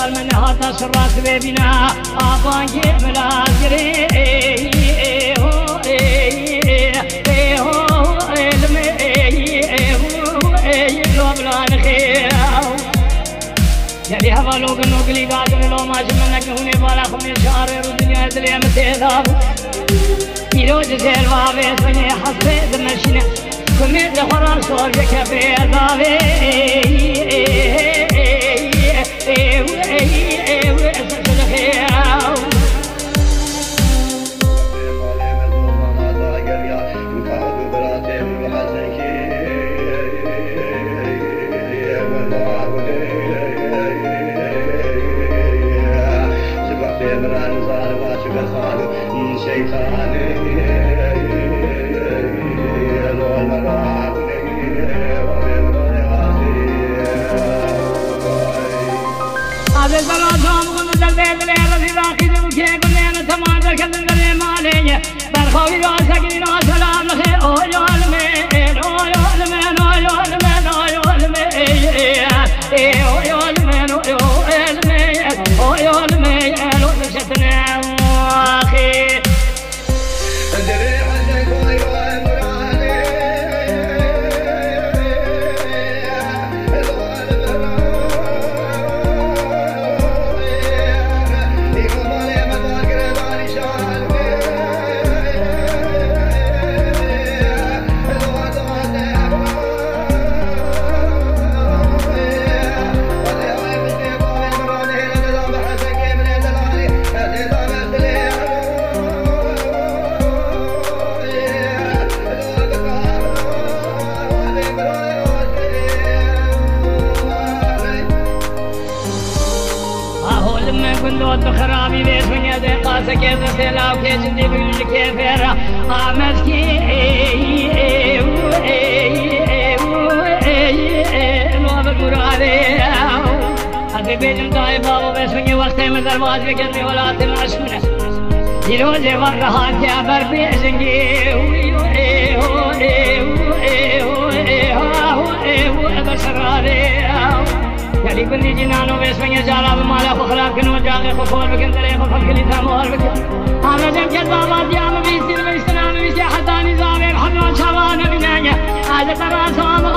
دار من هاتا سراس ببینا آبانگی ملازری یعنی هوا لوگ نوگلی گاجن لو ماش من نکونه بالا خونه شعر رو دنیا دلی متداب ایروز زیر وابه سنی حسه دمشینه کمی دخوران سوال کفه داوه برخوی را سگین را سلام نخی اوی علمین اوی علمین اوی علمین اوی علمین اوی علمین اوی علمین اوی علمین اوی شتنا واخی خرابی بیش منی دقیقه سکه دستلاو که جدی بیش که فرا آمد کی نواب مرادی ابی بیشم دای بابا بیش منی وقت مدر باز بکردی ولات مشکونه دیروز وقت راحت که بر بیشنگی یعنی بندی جنانو بیسمنی جالا بمالا خخراب کنو جاغی خفور بکن دلی خفر کلی تامور بکن آمرا جم کد بابا دیام بیسیر بیستنام بیسی حتی نظامی بحمد شوان بینانیا آجت راسوام